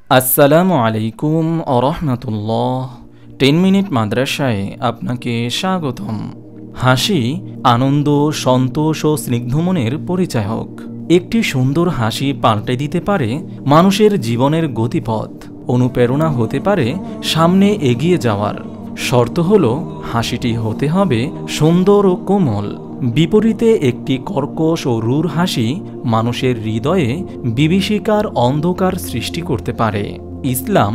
আসসালামু আলাইকুম আরহামাতুল্লাহ। 10 মিনিট মাদ্রাসায় আপনাকে স্বাগতম। হাসি আনন্দ, সন্তোষ ও স্নিগ্ধমনের পরিচায়ক। একটি সুন্দর হাসি পাল্টে দিতে পারে মানুষের জীবনের গতিপথ, অনুপ্রেরণা হতে পারে সামনে এগিয়ে যাওয়ার। শর্ত হল হাসিটি হতে হবে সুন্দর ও কোমল। বিপরীতে একটি কর্কশ ও রূঢ় হাসি মানুষের হৃদয়ে বিভীষিকার অন্ধকার সৃষ্টি করতে পারে। ইসলাম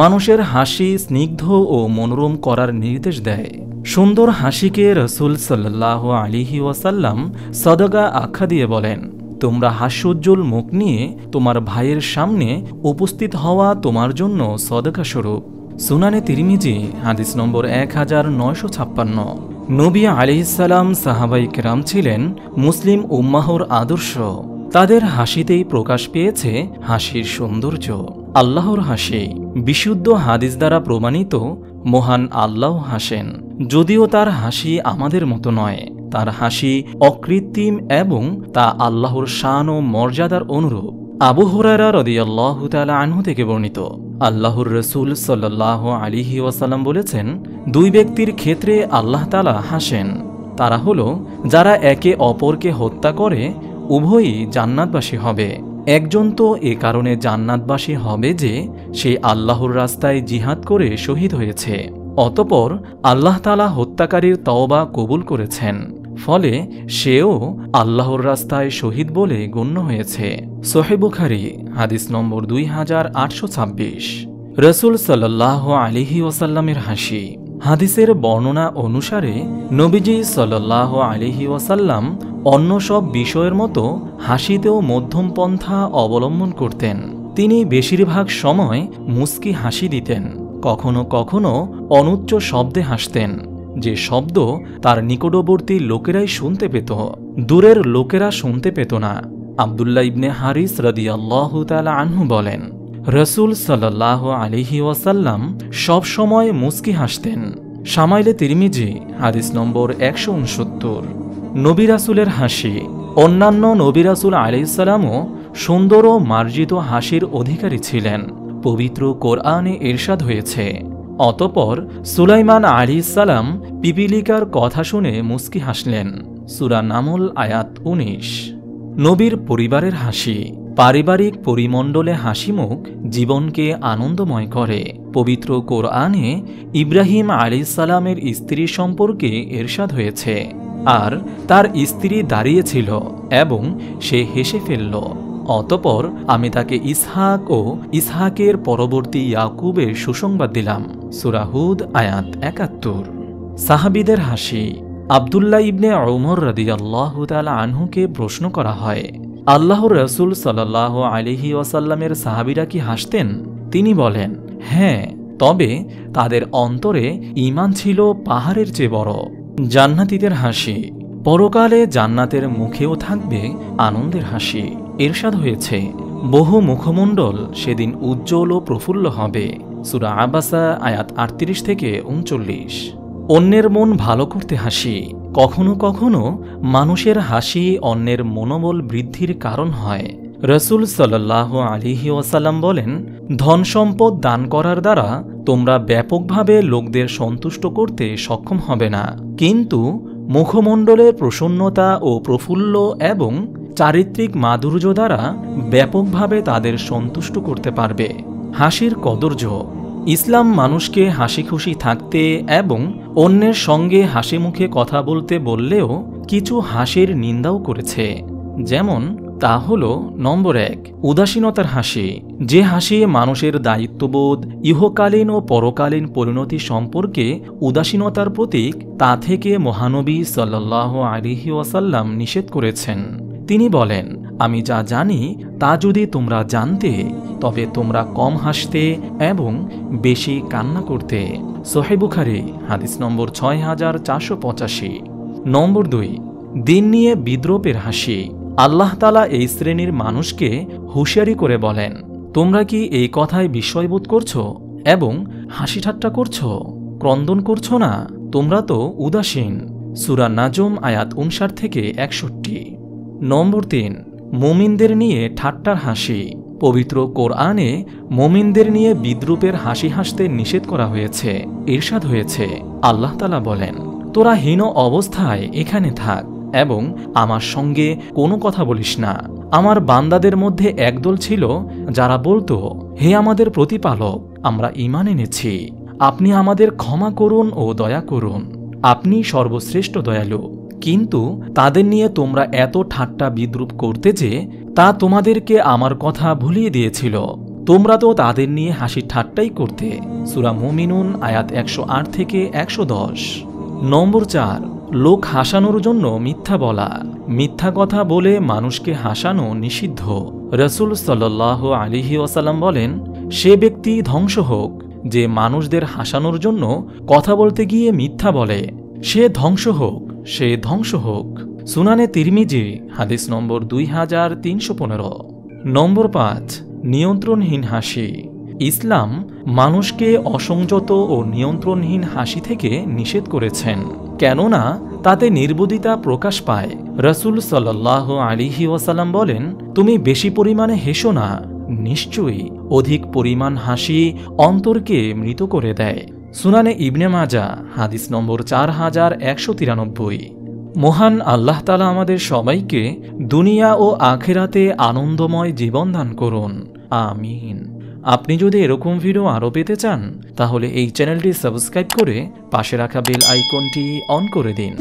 মানুষের হাসি স্নিগ্ধ ও মনোরম করার নির্দেশ দেয়। সুন্দর হাসিকে রাসূল সাল্লাল্লাহু আলাইহি ওয়াসাল্লাম সদকা আখ্যা দিয়ে বলেন, তোমরা হাস্যোজ্জ্বল মুখ নিয়ে তোমার ভাইয়ের সামনে উপস্থিত হওয়া তোমার জন্য সদকা স্বরূপ। সুনানে তিরমিজি হাদিস নম্বর 1956। নবী আলাইহিসসালাম সাহাবায়ে কেরাম ছিলেন মুসলিম উম্মাহর আদর্শ। তাদের হাসিতেই প্রকাশ পেয়েছে হাসির সৌন্দর্য। আল্লাহর হাসি বিশুদ্ধ হাদিস দ্বারা প্রমাণিত। মহান আল্লাহ হাসেন, যদিও তার হাসি আমাদের মতো নয়। তার হাসি অকৃত্রিম এবং তা আল্লাহর শান ও মর্যাদার অনুরূপ। আবু হুরায়রা রাদিয়াল্লাহু তাআলা আনহু থেকে বর্ণিত, আল্লাহর রাসূল সাল্লাল্লাহু আলাইহি ওয়াসাল্লাম বলেছেন, দুই ব্যক্তির ক্ষেত্রে আল্লাহ তাআলা হাসেন। তারা হলো যারা একে অপরকে হত্যা করে উভয়ই জান্নাতবাসী হবে। একজন তো এ কারণে জান্নাতবাসী হবে যে সে আল্লাহর রাস্তায় জিহাদ করে শহীদ হয়েছে, অতঃপর আল্লাহ তাআলা হত্যাকারীর তওবা কবুল করেছেন, ফলে সেও আল্লাহর রাস্তায় শহীদ বলে গণ্য হয়েছে। সহিহ বুখারী হাদিস নম্বর 2826। রাসূল সাল্লাল্লাহু আলাইহি ওয়াসাল্লামের হাসি। হাদিসের বর্ণনা অনুসারে নবীজি সাল্লাল্লাহু আলাইহি ওয়াসাল্লাম অন্য সব বিষয়ের মতো হাসিতেও মধ্যম পন্থা অবলম্বন করতেন। তিনি বেশিরভাগ সময় মুস্কি হাসি দিতেন, কখনো কখনো অনুচ্চ শব্দে হাসতেন, যে শব্দ তার নিকটবর্তী লোকেরাই শুনতে পেত, দূরের লোকেরা শুনতে পেত না। আব্দুল্লাহ ইবনে হারিস রাদিয়াল্লাহু তাআলা আনহু বলেন, রাসূল সাল্লাল্লাহু আলাইহি ওয়াসাল্লাম সব সময় মুস্কি হাসতেন। শামাইলে তিরমিজি হাদিস নম্বর 169। নবী রাসূলের হাসি। অন্যান্য নবী রাসূল আলাইহিস সালামও সুন্দর ও মার্জিত হাসির অধিকারী ছিলেন। পবিত্র কোরআনে ইরশাদ হয়েছে, অতঃপর সুলাইমান আলাইহিস সালাম পিপীলিকার কথা শুনে মুস্কি হাসলেন। সূরা নামল আয়াত 19। নবীর পরিবারের হাসি। পারিবারিক পরিমণ্ডলে হাসিমুখ জীবনকে আনন্দময় করে। পবিত্র কোরআনে ইব্রাহিম আলাইহিস সালামের স্ত্রী সম্পর্কে ইরশাদ হয়েছে, আর তার স্ত্রী দাঁড়িয়েছিল এবং সে হেসে ফেলল, অতঃপর আমি তাকে ইসহাক ও ইসহাকের পরবর্তী ইয়াকুবের সুসংবাদ দিলাম। সূরা হুদ আয়াত 71। সাহাবীদের হাসি। আব্দুল্লাহ ইবনে উমর রাদিয়াল্লাহু তাআলা আনহুকে প্রশ্ন করা হয়, আল্লাহর রাসূল সাল্লাল্লাহু আলাইহি ওয়াসাল্লামের সাহাবীরা কি হাসতেন? তিনি বলেন, হ্যাঁ, তবে তাদের অন্তরে ঈমান ছিল পাহাড়ের চেয়ে বড়। জান্নাতীদের হাসি। পরকালে জান্নাতের মুখেও থাকবে আনন্দের হাসি। ইরশাদ হয়েছে, বহু মুখমণ্ডল সেদিন উজ্জ্বল ও প্রফুল্ল হবে। সূরা আবাসা আয়াত 38 থেকে 39। অন্যের মন ভালো করতে হাসি। কখনো কখনো মানুষের হাসি অন্যের মনোবল বৃদ্ধির কারণ হয়। রাসূল সাল্লাল্লাহু আলাইহি ওয়াসাল্লাম বলেন, ধন সম্পদ দান করার দ্বারা তোমরা ব্যাপকভাবে লোকদের সন্তুষ্ট করতে সক্ষম হবে না, কিন্তু মুখমণ্ডলের প্রসন্নতা ও প্রফুল্ল এবং চারিত্রিক মাধুর্য দ্বারা ব্যাপকভাবে তাদের সন্তুষ্ট করতে পারবে। হাসির কদর্য। ইসলাম মানুষকে হাসি খুশি থাকতে এবং অন্যের সঙ্গে হাসি মুখে কথা বলতে বললেও কিছু হাসির নিন্দাও করেছে। যেমন তা হল, নম্বর 1, উদাসীনতার হাসি। যে হাসি মানুষের দায়িত্ববোধ, ইহকালীন ও পরকালীন পরিণতি সম্পর্কে উদাসীনতার প্রতীক, তা থেকে মহানবী সাল্লাল্লাহু আলাইহি ওয়াসাল্লাম নিষেধ করেছেন। তিনি বলেন, আমি যা জানি তা যদি তোমরা জানতে তবে তোমরা কম হাসতে এবং বেশি কান্না করতে। সহিহ বুখারী হাদিস নম্বর 6485। নম্বর 2, দিন নিয়ে বিদ্রূপের হাসি। আল্লাহ তাআলা এই শ্রেণীর মানুষকে হুঁশিয়ারি করে বলেন, তোমরা কি এই কথায় বিস্ময়বোধ করছো এবং হাসি ঠাট্টা করছো, ক্রন্দন করছো না? তোমরা তো উদাসীন। সূরা নাজম আয়াত 59 থেকে 61। নম্বর 3, মুমিনদের নিয়ে ঠাট্টার হাসি। পবিত্র কোরআনে মুমিনদের নিয়ে বিদ্রূপের হাসি হাসতে নিষেধ করা হয়েছে। ইরশাদ হয়েছে, আল্লাহ তাআলা বলেন, তোরা হীন অবস্থায় এখানে থাক এবং আমার সঙ্গে কোনো কথা বলিস না। আমার বান্দাদের মধ্যে একদল ছিল যারা বলতো, হে আমাদের প্রতিপালক, আমরা ঈমান এনেছি, আপনি আমাদের ক্ষমা করুন ও দয়া করুন, আপনি সর্বশ্রেষ্ঠ দয়ালু। কিন্তু তাদের নিয়ে তোমরা এত ঠাট্টা বিদ্রূপ করতে যে তা তোমাদেরকে আমার কথা ভুলিয়ে দিয়েছিল। তোমরা তো তাদের নিয়ে হাসি ঠাট্টাই করতে। সূরা মুমিনুন আয়াত 108 থেকে 110। নম্বর 4, লোক হাসানোর জন্য মিথ্যা বলা। মিথ্যা কথা বলে মানুষকে হাসানো নিষিদ্ধ। রাসূল সাল্লাল্লাহু আলাইহি ওয়াসাল্লাম বলেন, সে ব্যক্তি ধ্বংস হোক যে মানুষদের হাসানোর জন্য কথা বলতে গিয়ে মিথ্যা বলে। সে ধ্বংস হোক, সে ধ্বংস হোক। সুনানে তিরমিজি হাদিস নম্বর 2315। নম্বর 5, নিয়ন্ত্রণহীন হাসি। ইসলাম মানুষকে অসংযত ও নিয়ন্ত্রণহীন হাসি থেকে নিষেধ করেছেন, কেননা তাতে নির্বুদ্ধিতা প্রকাশ পায়। রাসূল সাল্লাল্লাহু আলাইহি ওয়াসাল্লাম বলেন, তুমি বেশি পরিমাণে হেসো না, নিশ্চয়ই অধিক পরিমাণ হাসি অন্তরকে মৃত করে দেয়। সুনানে ইবনে মাজাহ হাদিস নম্বর 4193। মহান আল্লাহ তাআলা আমাদের সবাইকে দুনিয়া ও আখিরাতে আনন্দময় জীবন দান করুন, আমিন। আপনি যদি এরকম ভিডিও আরও পেতে চান তাহলে এই চ্যানেলটি সাবস্ক্রাইব করে পাশে রাখা বেল আইকনটি অন করে দিন।